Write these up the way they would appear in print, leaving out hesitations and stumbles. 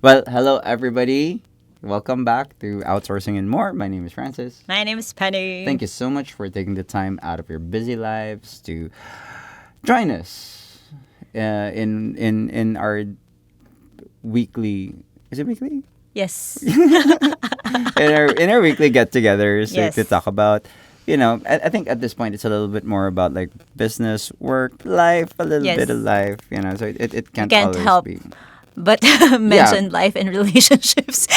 Well, hello everybody. Welcome back to Outsourcing and More. My name is Francis. My name is Penny. Thank you so much for taking the time out of your busy lives to join us in our weekly. Is it weekly? Yes. In our weekly get-togethers Yes. to talk about. I think at this point it's a little bit more about like business, work, life, a little Yes. bit of life. So it You can't can't always help be. but mention life and relationships.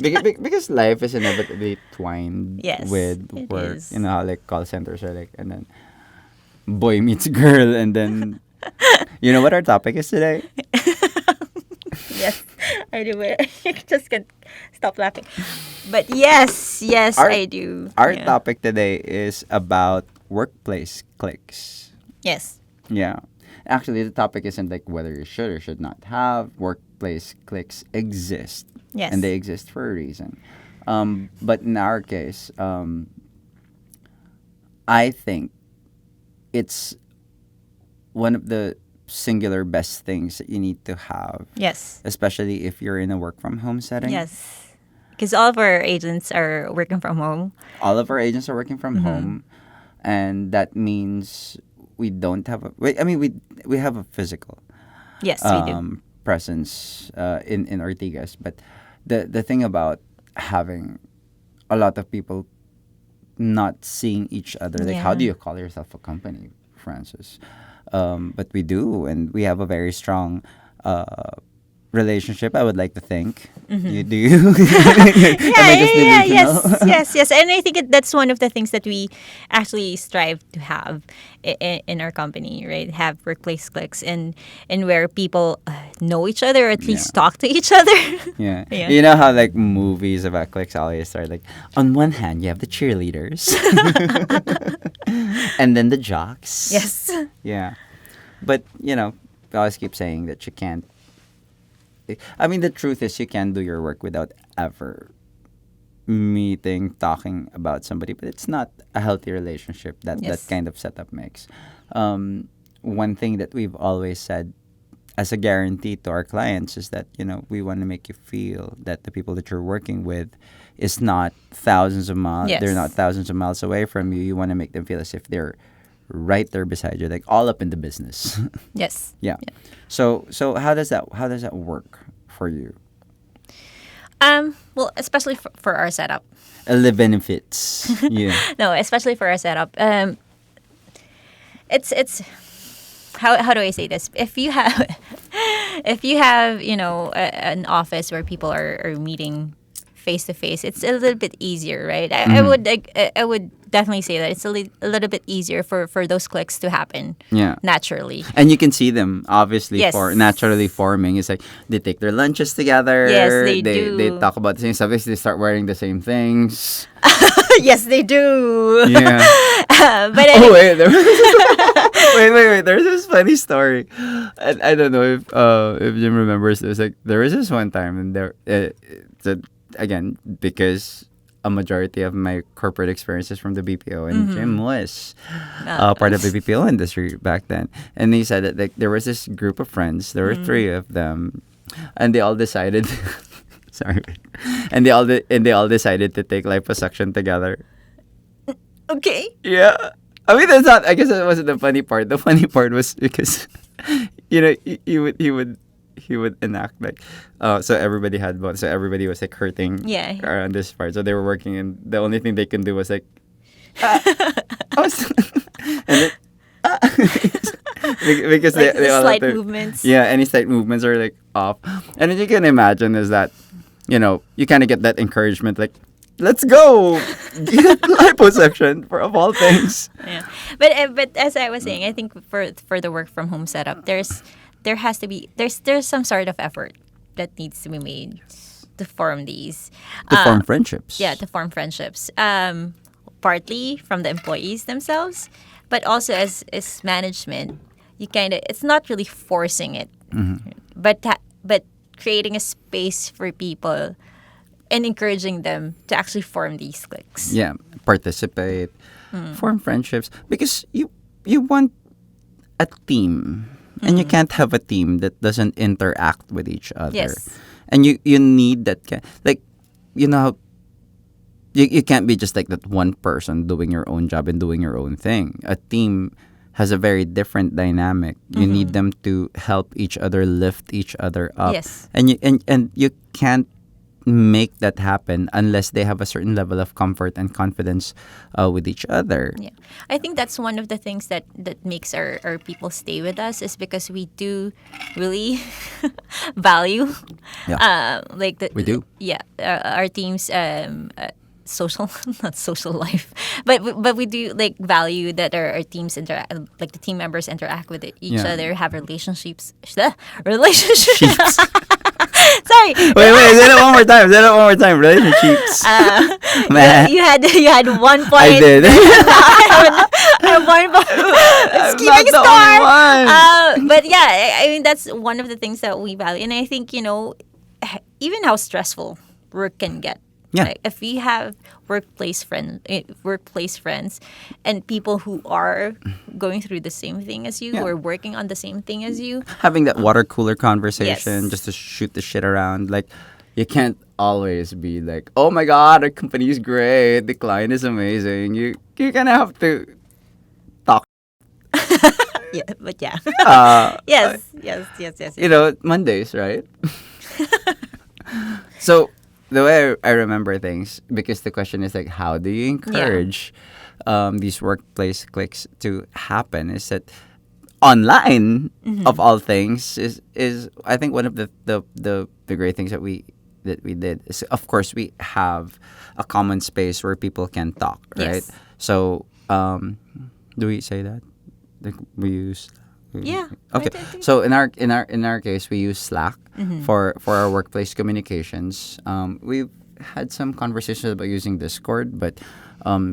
Because life is inevitably twined Yes, with it work. is. You know how like call centers are like, and then boy meets girl, and then you know what our topic is today? Yes, I do. I just can't stop laughing. But yes, Our I do. our Yeah. topic today is about workplace cliques. Yes. Yeah. Actually, the topic isn't like whether you should or should not have workplace cliques exist, Yes. and they exist for a reason. But in our case, I think it's one of the singular best things that you need to have, Yes. especially if you're in a work from home setting. Yes. Because all of our agents are working from home. All of our agents are working from Mm-hmm. home, and that means we don't have a. I mean, we have a physical Yes, we do. presence in Ortigas, but the thing about having a lot of people not seeing each other, like how do Yeah. you call yourself a company, Francis? But we do, and we have a very strong relationship. I would like to think. You do. Am I just delusional? Yes. And I think that's one of the things that we actually strive to have in our company, right? Have workplace cliques and where people know each other, or at least Yeah. talk to each other. Yeah. Yeah. You know how like movies about cliques always start like on one hand you have the cheerleaders and then the jocks. Yes. Yeah. But I always keep saying that you can't. I mean, the truth is you can do your work without ever meeting, talking about somebody, but it's not a healthy relationship that Yes. kind of setup makes. One thing that we've always said as a guarantee to our clients is that we want to make you feel that the people that you're working with is not thousands of miles. Yes. They're not thousands of miles away from you. You want to make them feel as if they're right there beside you, like all up in the business. Yes. Yeah. So how does that work for you? Well, especially for our setup. The benefits. Yeah. No, especially for our setup. It's how do I say this? If you have an office where people are meeting face to face, it's a little bit easier, right? I would definitely say that it's a little bit easier for those clicks to happen Yeah. naturally. And you can see them obviously Yes. for naturally forming. It's like they take their lunches together. Yes, they They do. talk about the same stuff. They start wearing the same things. Yes, they do. Yeah. But Oh wait, wait. There's this funny story. I don't know if Jim remembers. There was this one time, and again because a majority of my corporate experiences from the BPO, and Jim was part of the BPO industry back then. And he said that like there was this group of friends. There were three of them, and they all decided. Sorry, and they all decided to take liposuction together. okay. Yeah. I mean, that's not. I guess that wasn't the funny part. The funny part was because, he would enact like, so everybody had both. So everybody was like hurting. Yeah. On this part. So they were working, and the only thing they can do was like, ah, I was, and then, ah. Because Like they the all slight have to, movements. yeah, any slight movements are like off, and then you can imagine is that, you kind of get that encouragement like. Let's go! Get liposuction for of all things. Yeah, but as I was saying, I think for the work from home setup, there's some sort of effort that needs to be made to form these. To form friendships. Yeah, to form friendships. Partly from the employees themselves, but also as management, it's not really forcing it, but creating a space for people and encouraging them to actually form these cliques. Yeah, participate, form friendships because you want a team, and you can't have a team that doesn't interact with each other. Yes. And you need that like, you know how you can't be just like that one person doing your own job and doing your own thing. A team has a very different dynamic. You need them to help each other, lift each other up. Yes. And you can't make that happen unless they have a certain level of comfort and confidence with each other. Yeah, I think that's one of the things that makes our people stay with us is because we do really value, like the We do. yeah, our team's social not social life, but we do like value that our teams interact, like the team members interact with each Yeah. other, have relationships. Sorry. Wait, say that one more time. Say that one more time. Relationships. Man. You had 1 point. I did. I have 1 point. It's I'm keeping not the score. only one. But yeah, I mean that's one of the things that we value, and I think even how stressful work can get. Yeah. Like if we have workplace friends, and people who are going through the same thing as you, Yeah. or working on the same thing as you. Having that water cooler conversation Yes. just to shoot the shit around. Like, you can't always be like, oh my God, our company is great. The client is amazing. You kind of have to talk. Yeah, but yeah. Uh, yes. you know, Mondays, right? So the way I remember things, because the question is like, how do you encourage these workplace cliques to happen? Is that online of all things is I think one of the great things that we did is, of course, we have a common space where people can talk, right? Yes. So do we say that? Like we use. Yeah, Okay. I think- So in our case, we use Slack for our workplace communications. We've had some conversations about using Discord, but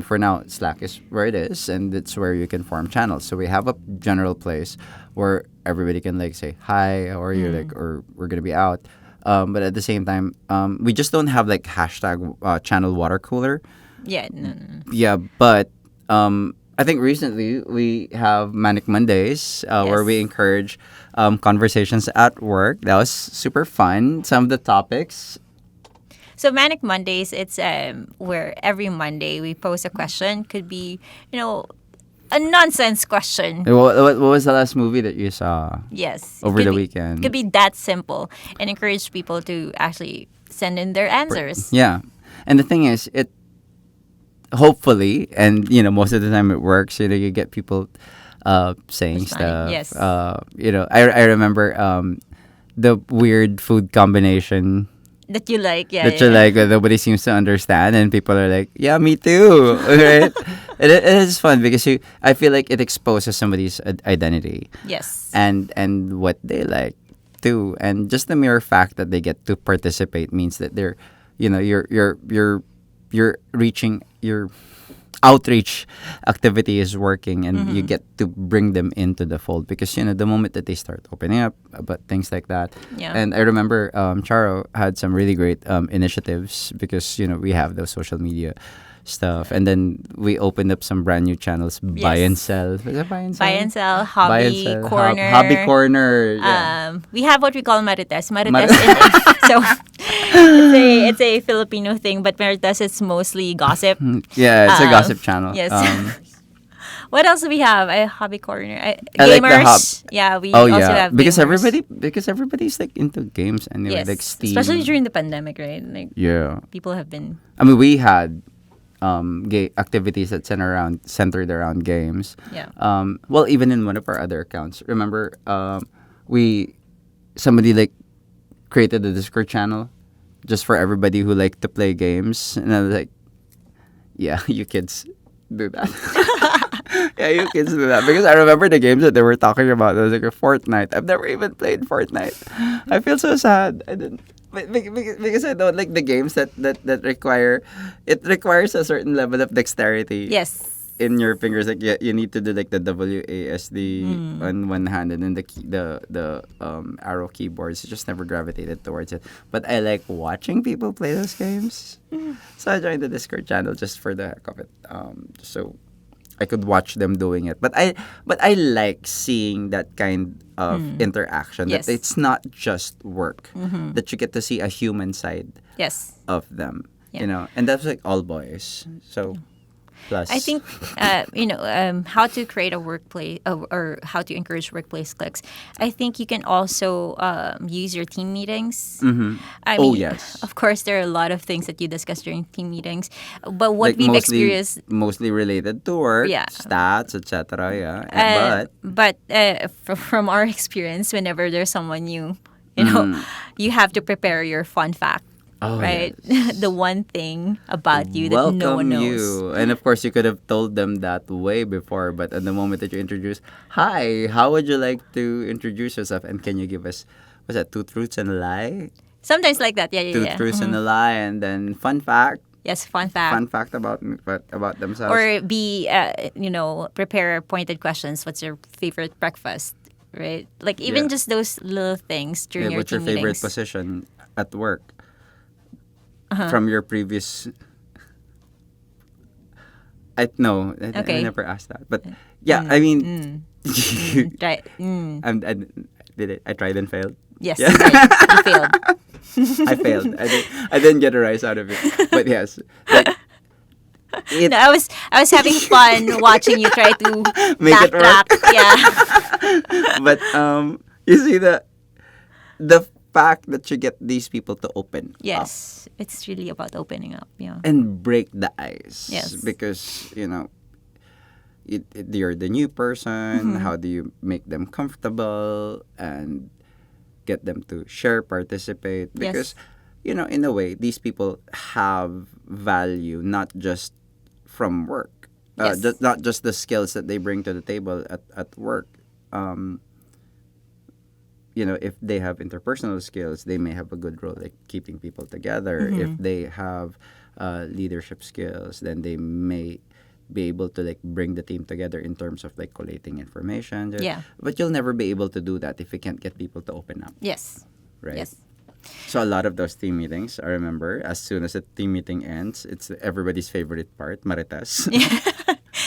for now, Slack is where it is, and it's where you can form channels. So we have a general place where everybody can like say hi, how are you, like, or we're gonna be out. But at the same time, we just don't have like hashtag channel water cooler. Yeah, no. Yeah, but I think recently we have Manic Mondays where we Yes. encourage conversations at work. That was super fun. Some of the topics. So Manic Mondays, it's where every Monday we pose a question. Could be, a nonsense question. What was the last movie that you saw Yes. over the Could be- weekend? Could be that simple, and encourage people to actually send in their answers. Yeah. And the thing is, it hopefully, and most of the time it works. You get people saying Responding, stuff. yes. I remember the weird food combination That you like, yeah. that you're like nobody seems to understand, and people are like, yeah, me too, right? It is fun because I feel like it exposes somebody's identity Yes. and what they like too, and just the mere fact that they get to participate means that they're, you're reaching your outreach activity is working, and you get to bring them into the fold because the moment that they start opening up about things like that. Yeah. And I remember Charo had some really great initiatives because we have those social media stuff, and then we opened up some brand new channels. Buy and Yes. sell. Is that buy and sell? Buy and sell, Buy and hobby sell. corner. Hobby corner. Yeah. We have what we call marites. Mar- So it's a Filipino thing, but marites is mostly gossip. Yeah, it's a Um, gossip channel. yes. What else do we have? A hobby corner. I like the Gamers. Yeah, we oh also yeah, have because gamers. everybody's like into games anyway, Yes, like Steam. especially during the pandemic, right? Like Yeah, people have been. I mean we had activities that centered around games. Yeah. Well, even in one of our other accounts, remember, somebody like created a Discord channel just for everybody who like to play games, and I was like, yeah, you kids do that. Yeah, you kids do that because I remember the games that they were talking about. It was like a Fortnite. I've never even played Fortnite. I feel so sad. I didn't. Because I don't like the games that requires a certain level of dexterity Yes. in your fingers. Like you need to do like the WASD on one hand, and then the arrow keyboards. I just never gravitated towards it. But I like watching people play those games. So I joined the Discord channel just for the heck of it. So I could watch them doing it. But I like seeing that kind of interaction. Yes. That it's not just work. That you get to see a human side Yes. of them. Yeah. You know, and that's like all boys. So plus I think how to create a workplace or how to encourage workplace cliques. I think you can also use your team meetings. I Oh, mean, yes. of course, there are a lot of things that you discuss during team meetings, but what like we've experienced. mostly related to work, Yeah. stats, etc. Yeah, From our experience, whenever there's someone new, you have to prepare your fun fact, Oh, right? yes. The one thing about you that welcome no one knows. you, and of course you could have told them that way before. But at the moment that you introduce, hi, how would you like to introduce yourself? And can you give us what's that? Two truths and a lie. Sometimes like that, yeah, yeah, Two yeah. truths and a lie, and then fun fact. Yes, fun fact. Fun fact about themselves. Or prepare pointed questions. What's your favorite breakfast? Right? Like even Yeah. just those little things during your what's your team favorite meetings. position at work? From your previous. I Okay. never asked that, but yeah, I mean, Right. I tried and failed. Yes, Yeah. you did. You failed. I failed. I didn't get a rise out of it. But yes, like, it No, I was having fun watching you try to Make it work. backtrack. Yeah. but you see the fact that you get these people to open up Yes. It's really about opening up. Yeah. and break the ice. Yes. Because you're the new person. How do you make them comfortable and get them to share, participate? Because in a way, these people have value, not just from work, Yes. not just the skills that they bring to the table at work. If they have interpersonal skills, they may have a good role like keeping people together. If they have leadership skills, then they may be able to like bring the team together in terms of like collating information. Yeah. But you'll never be able to do that if you can't get people to open up, Yes. right? Yes. So a lot of those team meetings, I remember, as soon as the team meeting ends, it's everybody's favorite part, marites.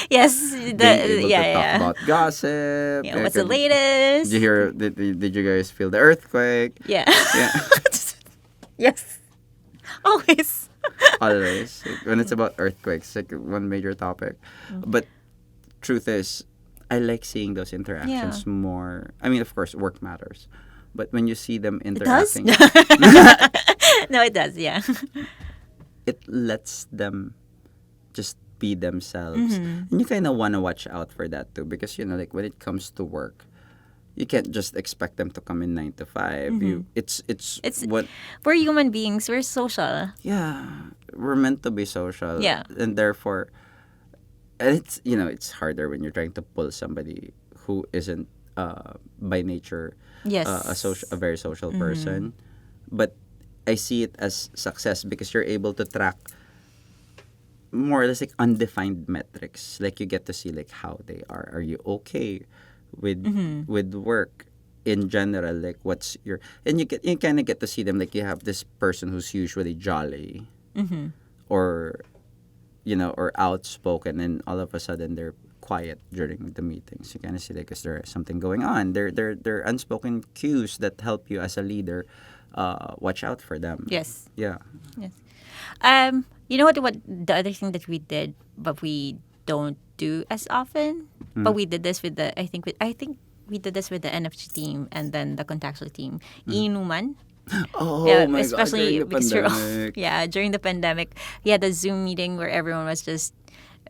Yes. Being able to talk about gossip. Yeah, what's the latest? Did you hear? Did you guys feel the earthquake? Yeah. Yeah, Yes. Always. always. Like, when it's about earthquakes, like one major topic. But truth is, I like seeing those interactions more. I mean, of course, work matters, but when you see them It does? interacting, No, it does, yeah. it lets them just be themselves, and you kind of want to watch out for that too, because like when it comes to work, you can't just expect them to come in 9 to 5. It's It's- what We're human beings. We're social. yeah, we're meant to be social. Yeah. And therefore, and it's harder when you're trying to pull somebody who isn't by nature Yes. a very social person. But I see it as success because you're able to track more or less like undefined metrics. Like you get to see like how they are. Are you okay with work in general? Like what's your, and you kind of get to see them, like you have this person who's usually jolly or or outspoken, and all of a sudden they're quiet during the meetings. You kind of see that because there's something going on. They're unspoken cues that help you as a leader watch out for them. Yes. Yeah. Yes. You know what the other thing that we did but we don't do as often, but we did this with I think we did this with the NFT team and then the contextual team. Inuman. Oh Yeah, my especially God, during the because you're pandemic. during the pandemic, we had a Zoom meeting where everyone was just,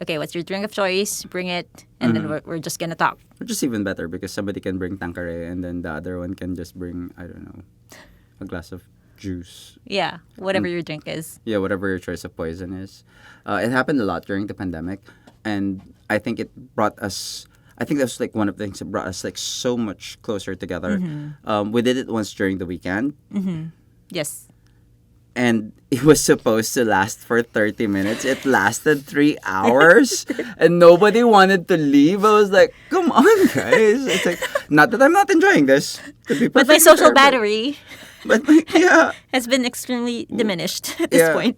okay, what's your drink of choice? Bring it, and then we're just gonna talk. Which is even better because somebody can bring Tanqueray and then the other one can just bring, I don't know, a glass of juice. Yeah, whatever your drink is. Yeah, whatever your choice of poison is. It happened a lot during the pandemic, and I think it brought us. I think that's like one of the things that brought us like so much closer together. We did it once during the weekend, Yes. and it was supposed to last for 30 minutes. It lasted 3 hours, and nobody wanted to leave. I was like, "Come on, guys!" It's like, not that I'm not enjoying this, to be But my perfectly social fair, battery but yeah. has been extremely diminished at this Yeah. point.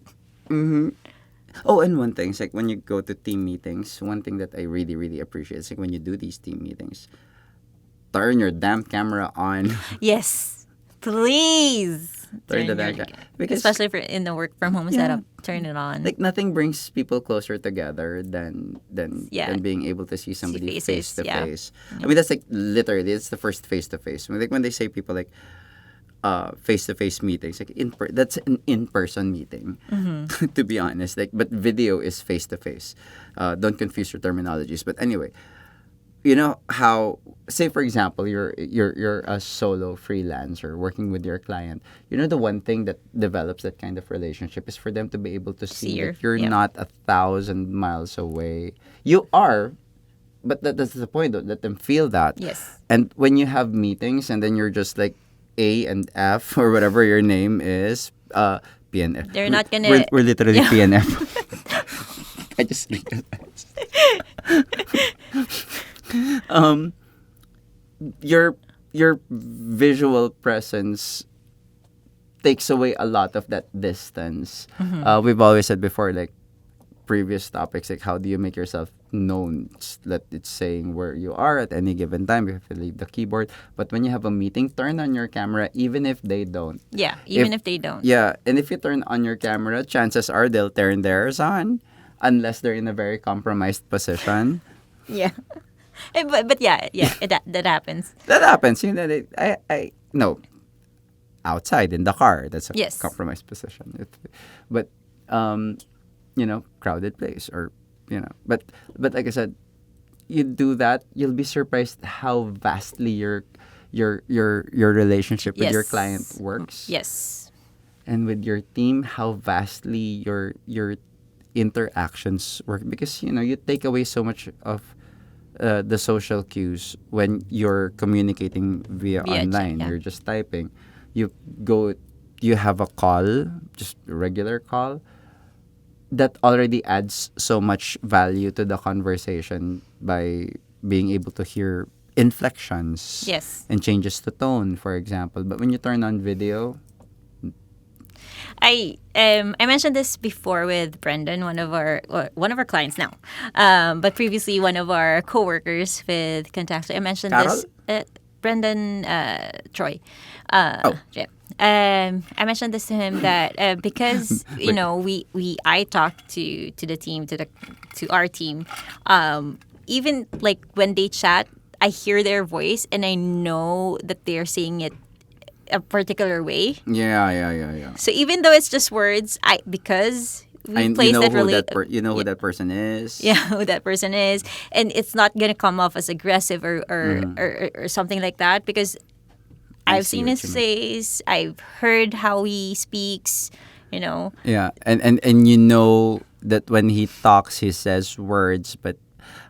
Oh, and one thing is like when you go to team meetings, one thing that I really, really appreciate is like when you do these team meetings, turn your damn camera on. Yes, please Turn the turn damn your, camera. Because, especially for in the work from home yeah, setup, turn it on. like nothing brings people closer together Yeah, than being able to see see somebody face faces. to Yeah. face. I mean, that's like literally, it's the first face to face. Like when they say people like face to face meetings, like that's an in person meeting. To be honest, like, but video is face to face. Don't confuse your terminologies. But anyway, you know how, say for example, you're a solo freelancer working with your client. You know, the one thing that develops that kind of relationship is for them to be able to See see your that you're yeah. not 1,000 miles away. You are, but that's the point, though. Let them feel that. Yes. And when you have meetings and then you're just like A and F or whatever your name is, PNF. They're not We're, gonna. we're literally Yeah. PNF. I just realized. um your your visual presence takes away a lot of that distance. We've always said before, like previous topics, like how do you make yourself known? That it's saying where you are at any given time. You have to leave the keyboard. But when you have a meeting, turn on your camera, even if they don't. Yeah. Even if they don't. Yeah, and if you turn on your camera, chances are they'll turn theirs on, unless they're in a very compromised position. Yeah. But yeah, that happens. That happens. You know, no, outside in the car. That's a Yes. compromised position. But crowded place, or but like I said, you do that, you'll be surprised how vastly your relationship with your Yes. client works, Yes. and with your team, how vastly your interactions work, because you take away so much of the social cues when you're communicating via Via chat, online. yeah. You're just typing. You go, you have a call, just a regular call, that already adds so much value to the conversation by being able to hear inflections Yes. and changes to tone, for example. But when you turn on video, I mentioned this before with Brendan, one of our clients now, but previously one of our coworkers with Contacto. I mentioned Carol? this. Brendan Troy. Oh. Yeah. I mentioned this to him that because I talked to the team, to our team, even like when they chat, I hear their voice and I know that they're saying it a particular way. yeah. So even though it's just words, because we You place know that who really, who that person is. yeah, who that person is, and it's not gonna come off as aggressive or something like that, because I I've see seen what his you mean. face, I've heard how he speaks, you know. Yeah, and you know that when he talks, he says words, but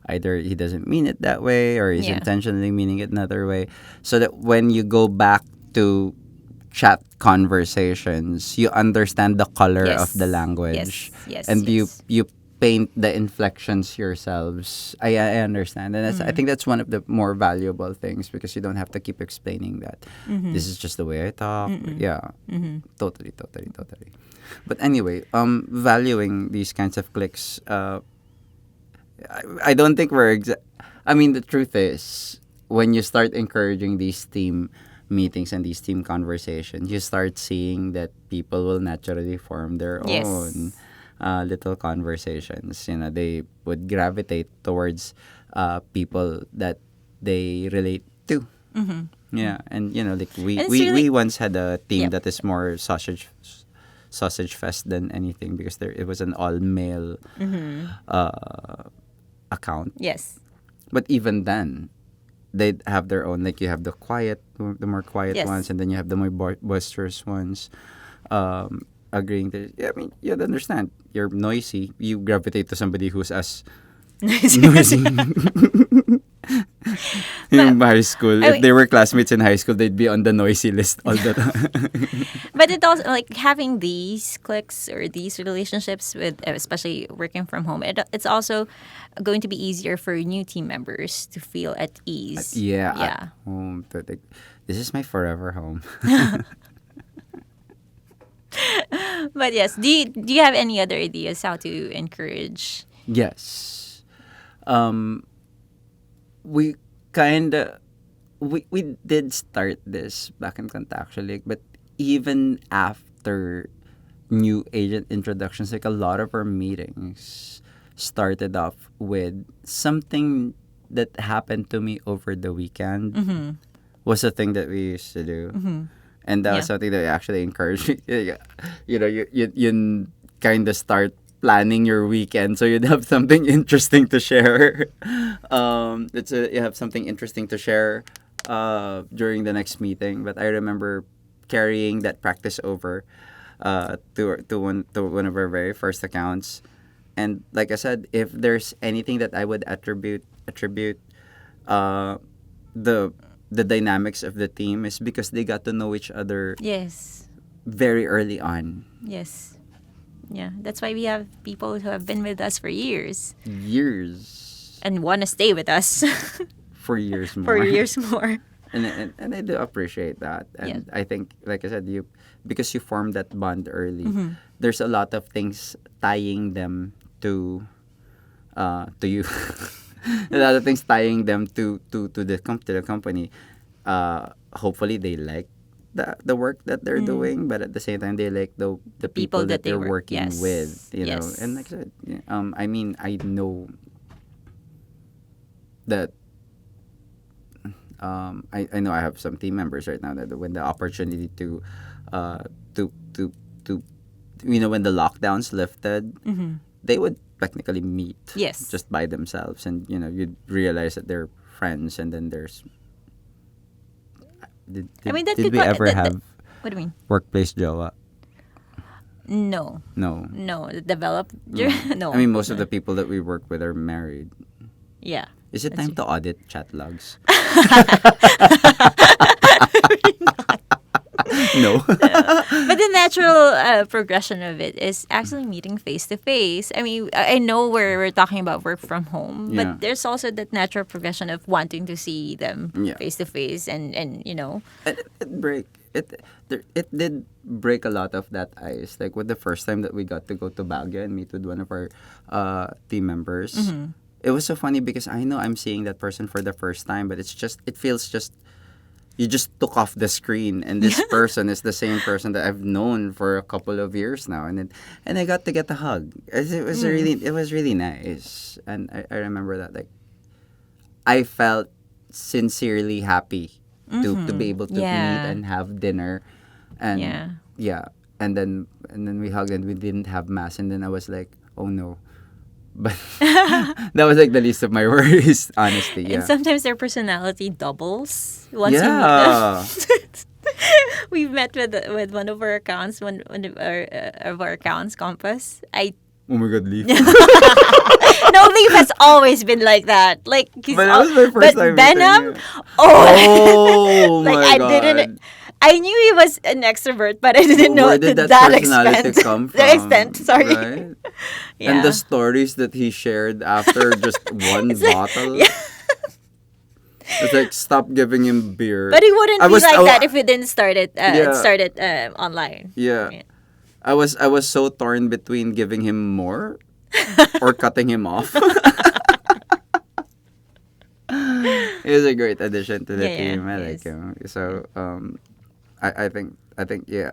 either he doesn't mean it that way or he's Yeah. intentionally meaning it another way. So that when you go back to chat conversations, you understand the color Yes. of the language, Yes. and Yes. you paint the inflections yourselves. I understand, and I think that's one of the more valuable things, because you don't have to keep explaining that this is just the way I talk. Yeah, totally. But anyway, valuing these kinds of clicks, I don't think I mean, the truth is, when you start encouraging these team meetings and these team conversations, you start seeing that people will naturally form their Yes. own little conversations. They would gravitate towards people that they relate to. Yeah, and like we And it's we, really- we once had a team Yep. that is more sausage fest than anything, because it was an all male account. Yes. But even then, they have their own. Like, you have the more quiet Yes. ones, and then you have the more boisterous ones. Agreeing that, yeah, I mean, you'd understand. You're noisy. You gravitate to somebody who's as noisy. In high school, I if mean- they were classmates in high school, they'd be on the noisy list all the time. But it also, like, having these cliques or these relationships with, especially working from home, it's also going to be easier for new team members to feel at ease. Yeah. Yeah. Home. This is my forever home. But yes, do you have any other ideas how to encourage? Yes. Um, we kind of we did start this back in Contactually, but even after new agent introductions, like a lot of our meetings started off with something that happened to me over the weekend was a thing that we used to do. And that was Yeah. something that actually encouraged me. You kind of start planning your weekend so you'd have something interesting to share. You have something interesting to share during the next meeting. But I remember carrying that practice over to one of our very first accounts. And like I said, if there's anything that I would attribute uh, the the dynamics of the team is because they got to know each other Yes. very early on. Yes. Yeah. That's why we have people who have been with us for years Years. and want to stay with us For years more. for years more. And I do appreciate that. And I think, like I said, because you formed that bond early, there's a lot of things tying them to you. A lot of things tying them to the company. Hopefully they like the work that they're doing, but at the same time they like the people that they they're work. working Yes. with. Yes. And like I said, I mean, I know that I know I have some team members right now that when the opportunity to when the lockdowns lifted, they would technically meet Yes. just by themselves, and you'd realize that they're friends, and then there's I mean, that did could we co- ever that- have What do you mean? workplace jowa? No. No. No. Develop. No. I mean, most of the people that we work with are married. Yeah. Is it time to audit chat logs? No. But the natural progression of it is actually meeting face to face. I mean, I know we're talking about work from home, Yeah. but there's also that natural progression of wanting to see them Yeah. face to face, and It did break a lot of that ice. Like with the first time that we got to go to Baguio and meet with one of our team members, it was so funny because I know I'm seeing that person for the first time, but it feels just you just took off the screen, and this person is the same person that I've known for a couple of years now, and I got to get a hug. It was really nice, and I remember that, like, I felt sincerely happy to be able to meet Yeah. and have dinner, and Yeah. and then we hugged and we didn't have mass, and then I was like, oh no. But that was like the least of my worries, honestly. And Yeah. sometimes their personality doubles once you meet Yeah. them. We've met with one of our accounts, one of our accounts, Compass. Oh my God, Leaf. No, Leaf has always been like that. Like he's But that was my first time meeting Benham, you. oh, Oh like my I God. didn't. I knew he was an extrovert, but I didn't know Where to did that that personality extent. come from? The extent, sorry. Right? Yeah. And the stories that he shared after just one bottle. It's like, stop giving him beer. But he wouldn't I be was- like I- that if we didn't start it. Yeah. Online. Yeah. I was so torn between giving him more or cutting him off. He was a great addition to the Yeah, team. I he like is. him. So I think you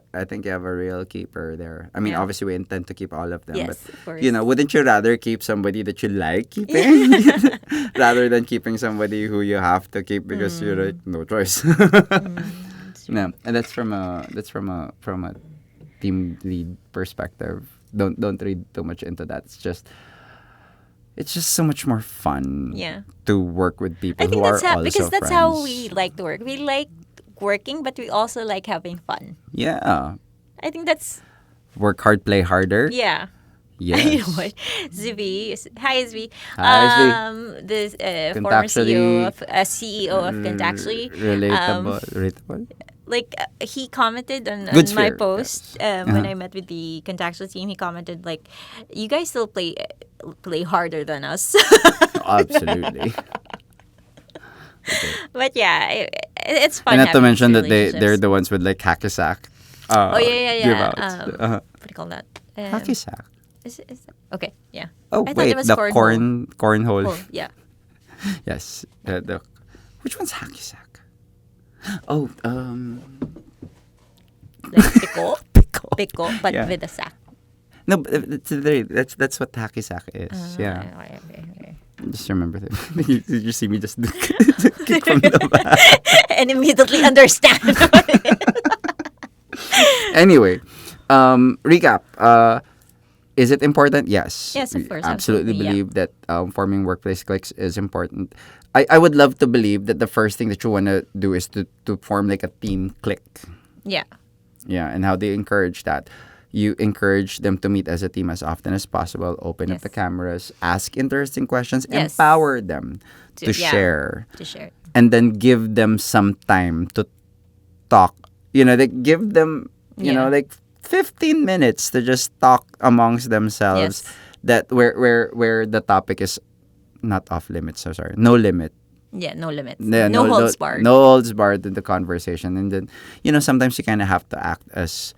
have a real keeper there. I mean, Yeah. obviously we intend to keep all of them, Yes, but of course. wouldn't you rather keep somebody that you like keeping rather than keeping somebody who you have to keep because you're like, no choice. No, and that's from a team lead perspective. Don't read too much into that. It's just so much more fun Yeah. to work with people I think who are that's how, also because that's how friends. we like to work. We like working, but we also like having fun. Yeah. I think that's Work hard, play harder. yeah. Yes. You know what? Hi Zvi. Hi, Zvi. The former Contactually, CEO of Contactually. Relatable. Like he commented on Good my sphere, post yes. when Uh-huh. I met with the Contactually team. He commented like, "You guys still play harder than us." Absolutely. But yeah, it's fun. And not to having mention these that they're relationships. the ones with like hacky sack Oh yeah, yeah, give yeah. out. Uh-huh. What do you call that? Hacky sack. Is that, okay? Yeah. Oh I thought it wait, was the cornhole. cornhole. Oh yeah. Yes. The which one's hacky sack? Oh, Like pico, pickle. pico, but Yeah. with a sack. No, but that's what hacky sack is. Yeah. Okay, okay, okay. Just remember that. Did you see me just kick from the back? And immediately understand. Anyway, recap. Is it important? Yes. Yes, of We course, absolutely absolutely, yeah. believe that forming workplace cliques is important. I would love to believe that the first thing that you want to do is to form like a team clique. Yeah. Yeah, and how they encourage that. You encourage them to meet as a team as often as possible, open up Yes. the cameras, ask interesting questions, Yes. empower them to Yeah. share, To share. and then give them some time to talk. Like give them, Yeah. like 15 minutes to just talk amongst themselves. Yes. That where the topic is not off limits. So sorry, no limit. Yeah. No limits. Yeah, No holds barred. No holds barred in the conversation, and then sometimes you kind of have to act as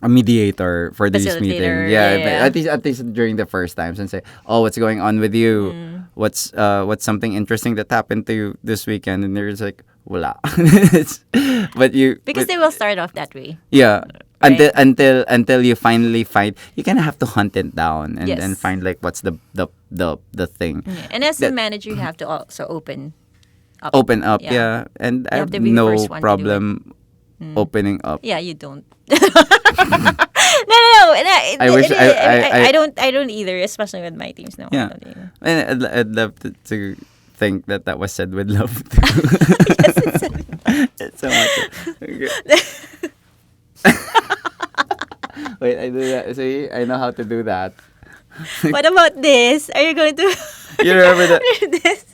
a mediator for these Facilitator, meetings. Yeah, yeah, but yeah. at least during the first times, and say, "Oh, what's going on with you? What's something interesting that happened to you this weekend?" And they're just like, "Wala." But Because they will start off that way. yeah. Right. Until you finally find, you kind of have to hunt it down and Yes. find like what's the thing. Yeah. And as a That- manager, you have to also open up. Open up, Yeah. yeah. And I have have to be the no first one to do it. problem opening up. Yeah, you don't. No. I wish I I don't either, especially with my teams. No, Yeah. I don't either. And I'd love to think that was said with love too. It's so much. Okay. Wait, I do that. See, I know how to do that. What about this? Are you going to You remember that? this?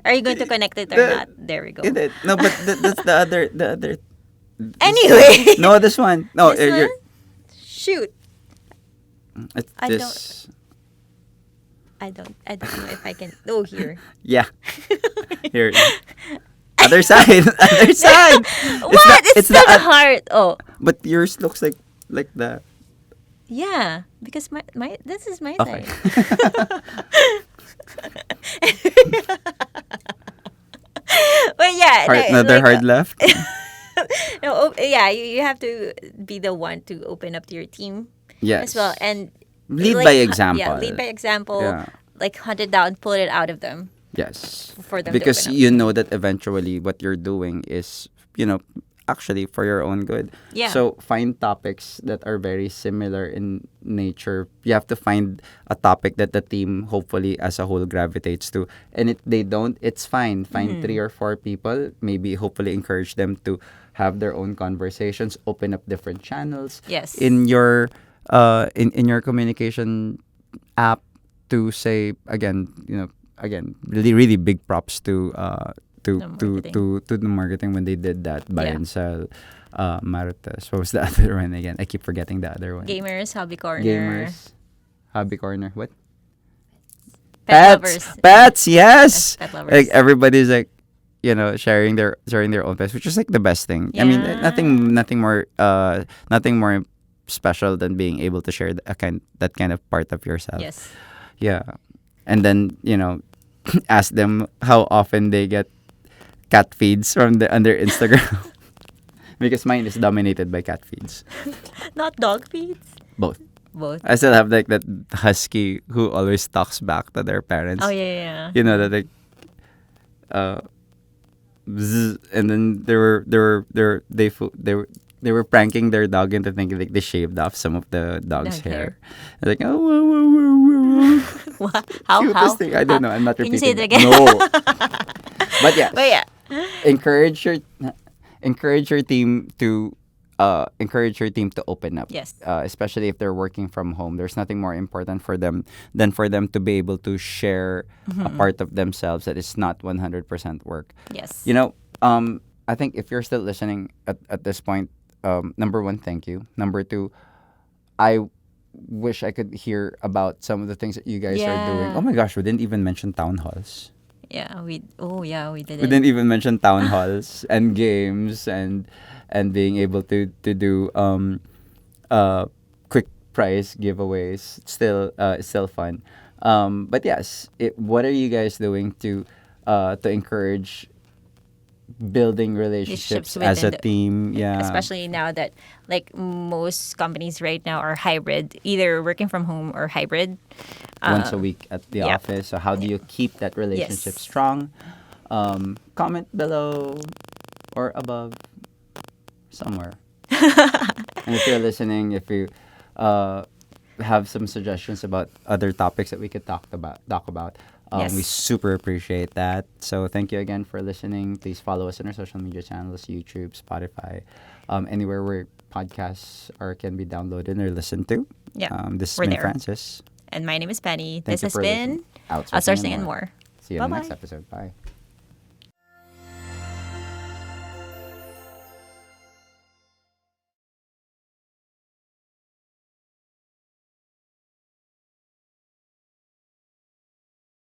Are you going to connect it or The- not? There we go. No, but that's the other. Anyway. No, this one. No, This you're, one? Shoot. it's I this. I don't know if I can. Oh, here. Yeah. Here. Other side. Other side. What? It's the still the heart. Oh, But yours looks like that. yeah. Because my this is my Okay. side. But yeah, Heart, another like, hard left. no, yeah, you have to be the one to open up to your team Yes. as well, and Lead like, by example. Yeah, lead by example. Yeah. Like hunt it down, pull it out of them Yes. for them. to Because open up. you know that eventually what you're doing is, actually for your own good. Yeah. So find topics that are very similar in nature. You have to find a topic that the team hopefully as a whole gravitates to. And if they don't, it's fine. Find 3 or 4 people, maybe hopefully encourage them to have their own conversations, open up different channels Yes. in your in your communication app to say again, really really big props to to the marketing when they did that buy Yeah. and sell Marites. What was the other one again? I keep forgetting the other one. Gamers, hobby corner, Gamers. Hobby corner. What? pet lovers. Pets, yes. Pet lovers. Like everybody's like, sharing their own pets, which is like the best thing. I mean, Yeah. nothing more special than being able to share that kind of part of yourself. Yes. Yeah. And then, ask them how often they get cat feeds from on their Instagram. Because mine is dominated by cat feeds. Not dog feeds. Both. Both. I still have like that husky who always talks back to their parents. Oh yeah. You know that like bzz, and then they were pranking their dog into thinking like they shaved off some of the dog's Dog hair. hair. They're like, oh, whoa, whoa, whoa, whoa. What? How? Cutest thing. I don't know. I'm not Can you repeating. say it again? No. But yes. But yeah. Encourage your team to open up. Yes. Especially if they're working from home. There's nothing more important for them than for them to be able to share a part of themselves that is not 100% work. Yes. I think if you're still listening at this point, number one, thank you. Number two, I wish I could hear about some of the things that you guys are doing. Yeah. Oh my gosh, we didn't even mention town halls. We did We it. didn't even mention town halls and games and being able to do quick prize giveaways. It's still fun. But yes, what are you guys doing to encourage building Relationships relationships as within a the, team? Yeah, especially now that like most companies right now are hybrid, either working from home or hybrid. once a week at the Yep. office. So how do you keep that relationship Yes. strong? Comment below or above somewhere. And if you're listening, if you uh, have some suggestions about other topics that we could talk about, we Yes. super appreciate that. So thank you again for listening. Please follow us on our social media channels: YouTube, Spotify, anywhere where podcasts can be downloaded or listened to. Yep. This has We're been there. Francis. And my name is Penny. Thank This you has for listening. been Outsourcing Outsourcing and and more. More. See you in Bye the next bye. episode. Bye.